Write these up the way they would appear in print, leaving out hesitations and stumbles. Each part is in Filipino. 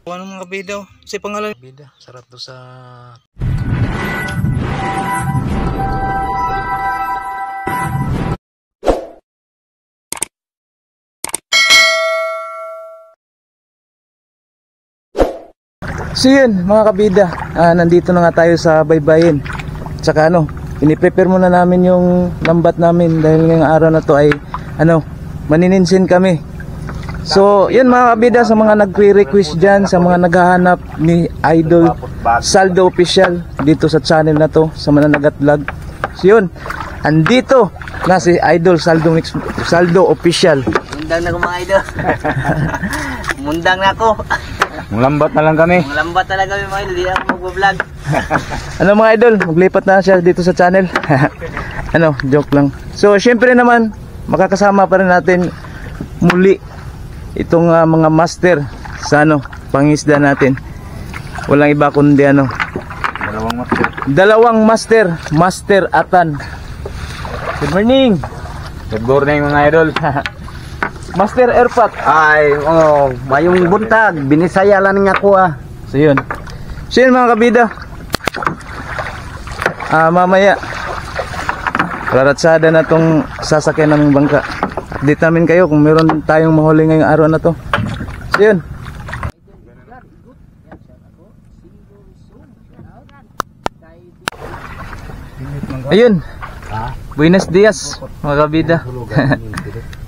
Ano mga kabida? Si pangalan kabida, sarap to sa So yun mga kabida, nandito na nga tayo sa baybayin. Tsaka piniprepare muna namin yung lambat namin dahil ngayong araw na to ay manininsin kami. So yun mga kabida, sa mga nagre-request dyan, sa mga naghahanap ni Idol Saldo Official dito sa channel na to, sa Mananagat Vlog. So yun, andito na si Idol Saldo Official. Mundang na ko mga idol. Mundang na ako. Lambat na lang kami. Lambat talaga kami mga idol, di ako mag-vlog. Mga idol, maglipat na siya dito sa channel. Joke lang. So syempre naman, makakasama pa rin natin muli itong mga master sa pangisda natin. Walang iba kundi dalawang master, Master Atan. Good morning. Good morning mga idol. Master Erpat. Ay, mayong buntag, binisaya lang nga ko So yun. So yun mga kabida. Mamaya raratsada na tong sasakyan ng bangka. Update namin kayo kung meron tayong mahuli ngayong araw na to. So yun. Ayun. Buenos dias mga kabida.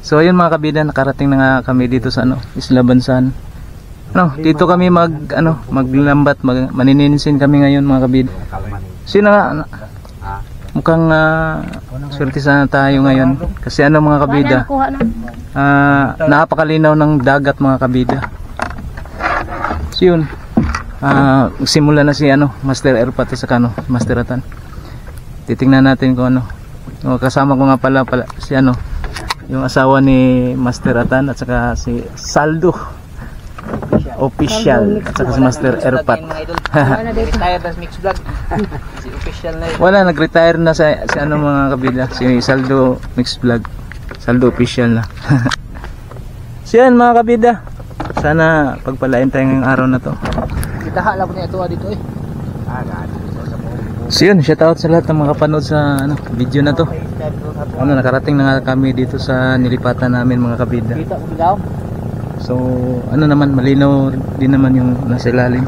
So ayun mga kabida, nakarating na nga kami dito sa Isla Bansan. Dito kami maglambat, manininsin kami ngayon mga kabida. Sino nga mukhang swerte sana tayo ngayon kasi mga kabida, napakalinaw ng dagat mga kabida. So yun, simula na si Master Erpat sa Master Atan. Titingnan natin kung kasama ko nga pala si yung asawa ni Master Atan at saka si Saldo Official at saka si Master Erpat. Retire na mix vlog. Si official na yun. Wala, nag-retire na si mga kabila, si Saldo Mix Vlog. Saldo Official na. So yan mga kabida, sana pagpalain tayo ngayong araw na to. Kita hala po niya ito dito eh. So yun, shout out sa lahat ng mga kapanood sa video na to. Nakarating na nga kami dito sa nilipatan namin mga kabida. Kita ko bilaw. So naman, malinaw din naman yung nasa ilalim.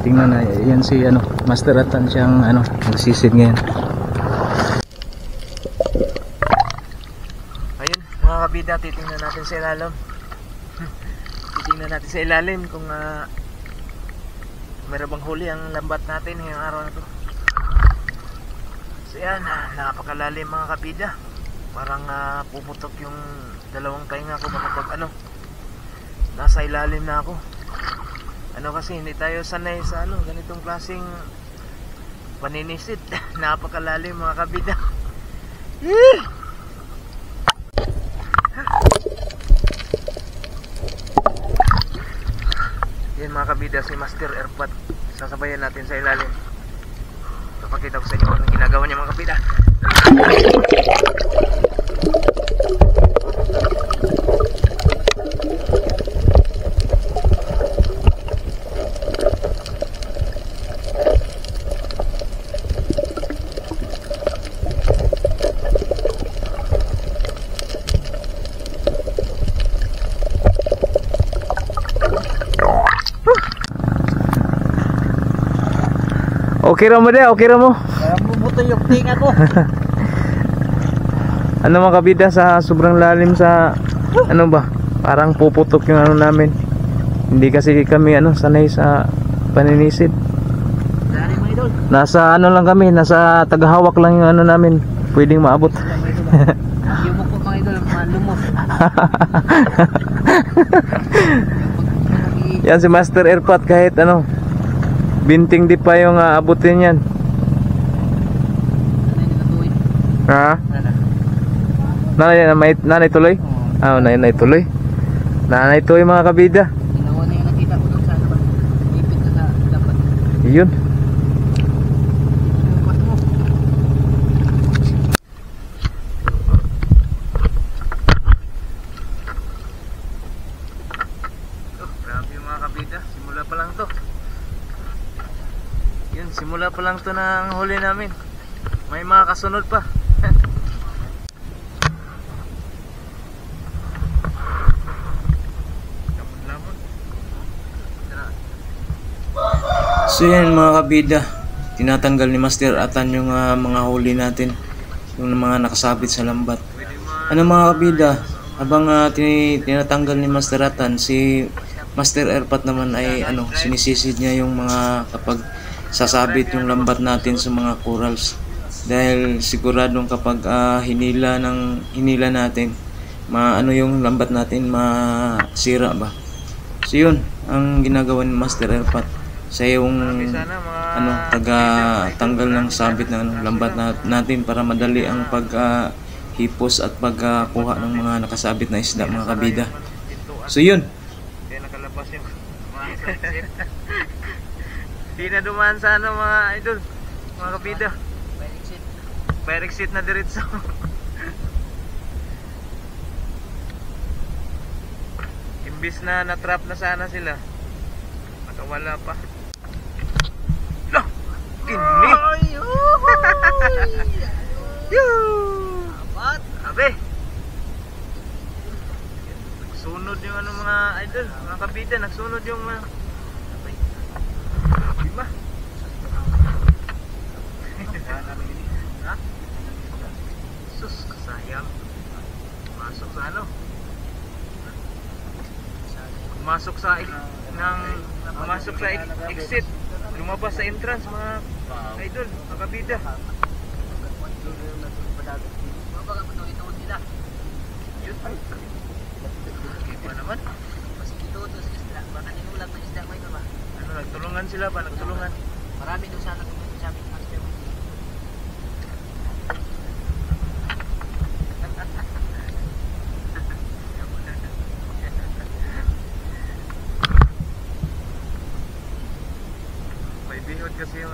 Tingnan na yan si Master Atan, siyang magsisid ngayon. Ayun mga kabida, titingnan natin sa ilalim. Titingnan natin sa ilalim kung meron bang huli ang lambat natin ngayong araw na to. So yan, napakalalim mga kabida. Parang pumutok yung dalawang tainga ko kapag nasa ilalim na ako. Kasi hindi tayo sanay sa ganitong klaseng paninisid. Napakalalim mga kabida. Yan mga kabida, si Master Erpat. Sasabayan natin sa ilalim. Papakita ko sa inyo anong ginagawa niya mga kabida. Okay ra mo de, okay ra mo. Kaya bumuto yung tinga ko. Mga kabida, sa sobrang lalim sa parang puputok yung namin. Hindi kasi kami sanay sa paninisid. Dari mga idol. Nasa lang kami, nasa tagahawak lang yung namin. Pwedeng maabot. Yung mo po mga idol, lumos. Yan si Master Erpat, kahit binting di pa yung abutin yan. Ha? Nanay tuloy? Nanay tuloy. Nanay tuloy mga kabida. Ginawa na yung nakita ko doon sa ipit na sa dapat. Yun. Grabe yung mga kabida. Simula pa lang to ng huli namin. May mga kasunod pa. So yan mga kabida, tinatanggal ni Master Atan yung mga huli natin, yung mga nakasabit sa lambat. Ano mga kabida, habang tinatanggal ni Master Atan, si Master Erpat naman ay sinisisid niya yung mga kapag sasabit yung lambat natin sa mga corals. Dahil siguradong kapag hinila natin, yung lambat natin masira ba. So yun ang ginagawa ni Master Erpat. Siya yung tanggal ng sabit ng lambat natin para madali ang paghipos at pagkuha ng mga nakasabit na isda mga kabida. So yun. Kaya nakalabas yung mga di na dumaan sa mga idol, mga kabida. Fire exit na diretso. Imbis na na-trap na sana sila, nakawala pa. Lah! Kini! Abe! Nagsunod yung mga idol, mga kabida, nagsunod yung lima. Ha? Sus, kasayang. Masok sa Pumasok sa exit, lumabas sa entrance mga idol, mga kabida. Yun. Okay pa naman. Nagtulungan sila ba? Nagtulungan. Marami doon sana tumulong sa amin, Master. May bihod kasi yung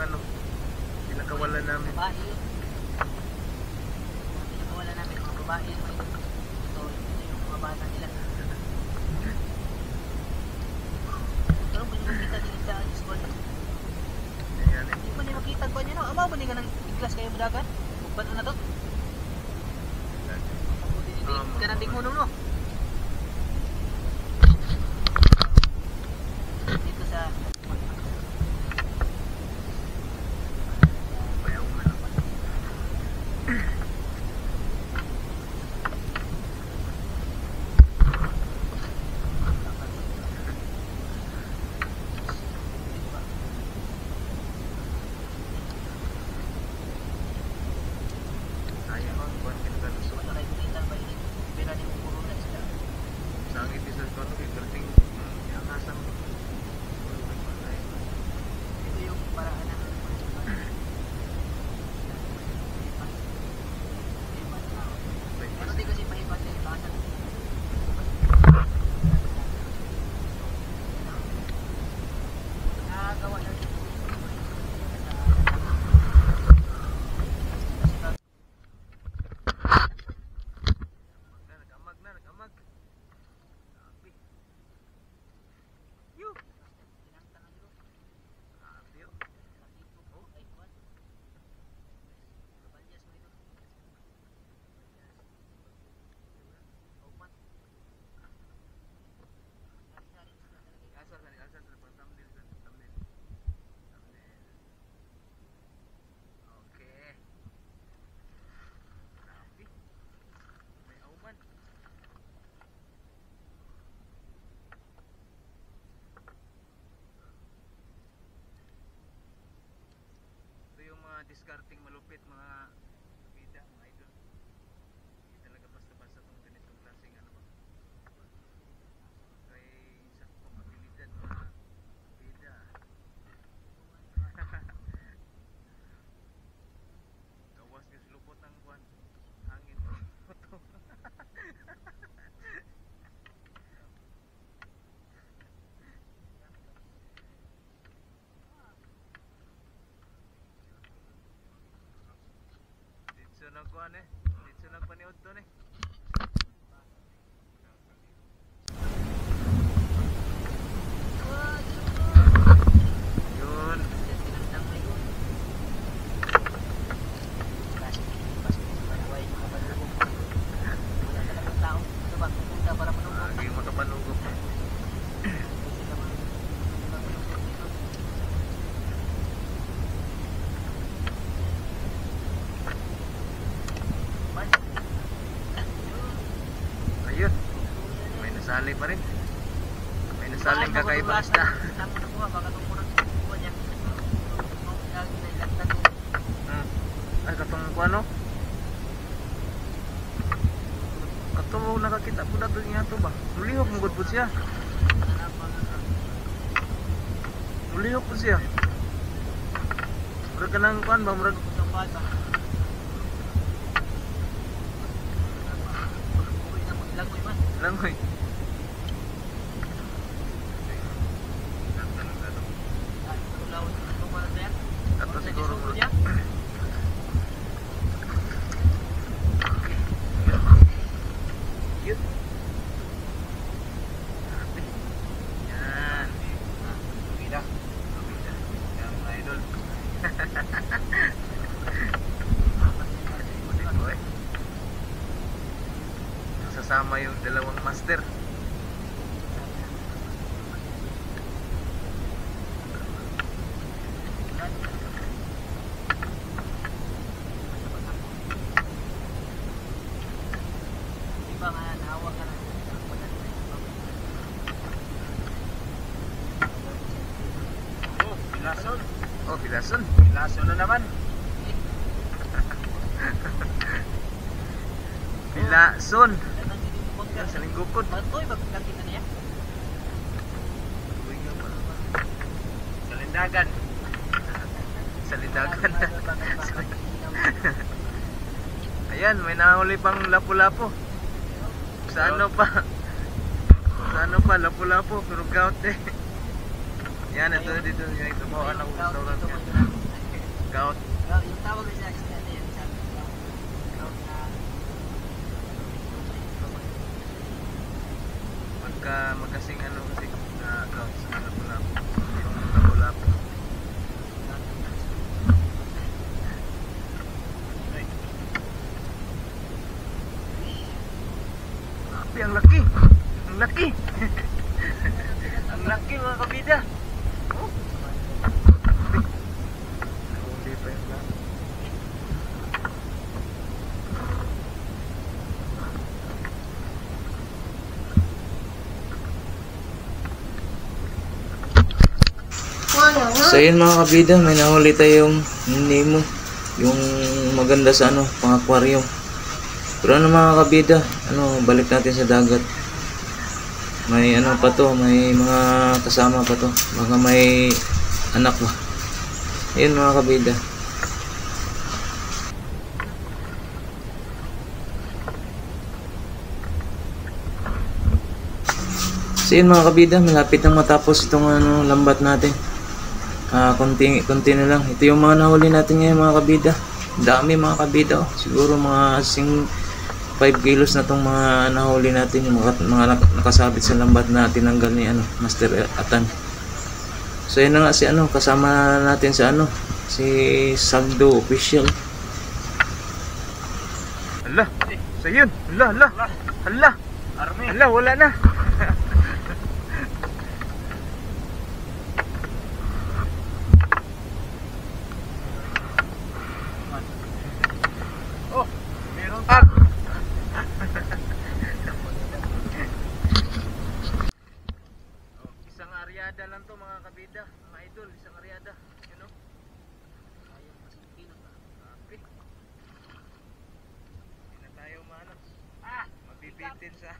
pinakawalan namin. Babae yun. Pinakawalan namin mga babae yun. Ito yung mga bata nila. Pero ba nyo makita din sa school? Hindi ba nyo makita ba nyo? Ama ba nyo ka ng iglas kayo madagan? Bukban na to? Kananding mo no? Dito sa discarding malupit mga kabida, mga idol. Hindi talaga basta-basta itong ganitong klaseng kay saktong abilidad mga kabida. Gawas ka lupot ng buwan, hangin mo. Dito nagpaniod to ni. Yun. nasali pa rin. May nasaling kakaibang isda. Tapos nakuha, baka itong murag kuha niya. Lagi na ilagtan mo. Ay, katong ano? Katong nakakita po na doon nga to ba? Mulihok mong po siya. Mulihok po siya. Murag ka ng kuhan ba? Murag Isang bata. Uwi na mo, ilangoy man. langoy. Ulawin mo ito para sa'yo. Ato siguro Siguro murag. niya. Cute. Yan. Bida. Bida. Yan mga idol. Dito eh. Sasama yung dalawang master. Iba nga, nahawak ka na. Oh, pilason. Oh, pilason. Pilason na naman. Pilason. Yan ang sinimukot ka. Yan sa linggukod. Batoy, magkakita niya. Sa lindagan. Sa lindagan. Ayan, may nahuli pang lapu-lapu. Sa ano pa? Sa ano pa, lapu-lapu. Pero gout eh. Yan, ito dito. Yung tumawa ng restaurant yan. Gout. Yung tawag na siya, isda na yan. Magkasing ano kasi gout sa lapu-lapu. Yung lapu-lapu. Grabe, ang laki. Ang laki. Ang laki mga kabida. Oh. Grabe. Nahuli pa yung lahat. So yun mga kabida, may nahuli tayong Nemo. Yung maganda sa ano, pang aquarium. Pero ano mga kabida, balik natin sa dagat. May ano pa to, may mga kasama pa to. Baka may anak ba. Ayun mga kabida. So yun mga kabida, malapit nang matapos itong lambat natin. Konti na lang. Ito yung mga nahuli natin ngayon mga kabida. Dami mga kabida. Siguro mga 5 kilos na itong mga nahuli natin. Yung mga nakasabit sa lambat natin ng ni Master Atan. So yun na nga si kasama natin sa si Sagdo Official. Hala, so yun. Hala. Hala, wala na. Isang aryada lang to mga kabida, mga idol, isang aryada, Grabe. Hindi na tayo mabibitin sa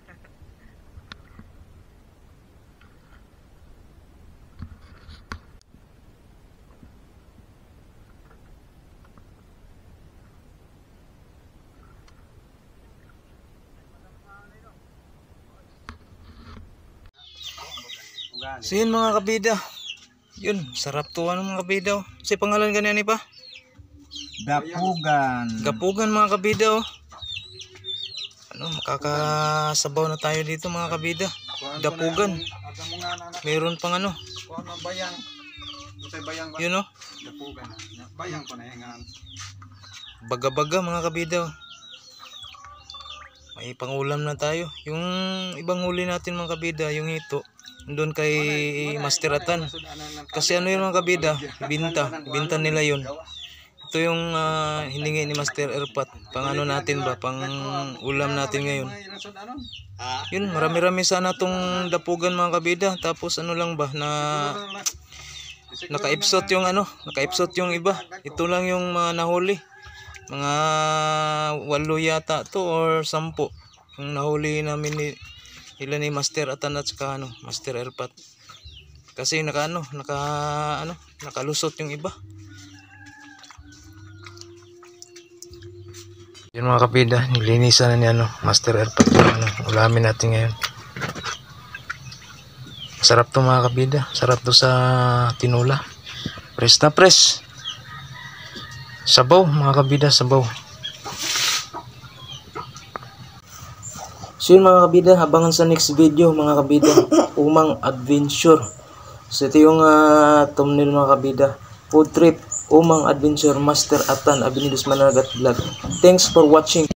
So yun mga kabida. Yun, sarap to mga kabida. Kasi pangalan ganyan pa? Gapugan. Gapugan mga kabida. Makakasabaw na tayo dito mga kabida. Gapugan. Meron pang Bayang. Bayang ba? Yun Gapugan. Bayang ko na yan. baga-baga mga kabida. May pangulam na tayo. Yung ibang huli natin mga kabida, yung hito, doon kay Master Atan. Kasi yun mga kabida, binta nila yun. Ito yung hiningi ni Master Erpat. Pang ano natin ba? Pang ulam natin ngayon. Yun, marami-rami sana tong dapugan mga kabida. Tapos ano lang ba na naka-episode yung ano, naka-episode yung iba. Ito lang yung mga nahuli. Mga 8 yata to or 10. Yung nahuli namin nila ni Master Atan at saka ano, Master Erpat. Kasi nakalusot yung iba. Yun mga kabida, nilinisan na ni Master Erpat yung ulamin natin ngayon. Sarap to mga kabida, sarap to sa tinula. Press na press. Sabaw mga kabida, sabaw. So yun mga kabida, abangan sa next video mga kabida, Umang Adventure. So ito yung thumbnail mga kabida, food trip, Umang Adventure, Master Atan, Abinidos Managat Vlog. Thanks for watching.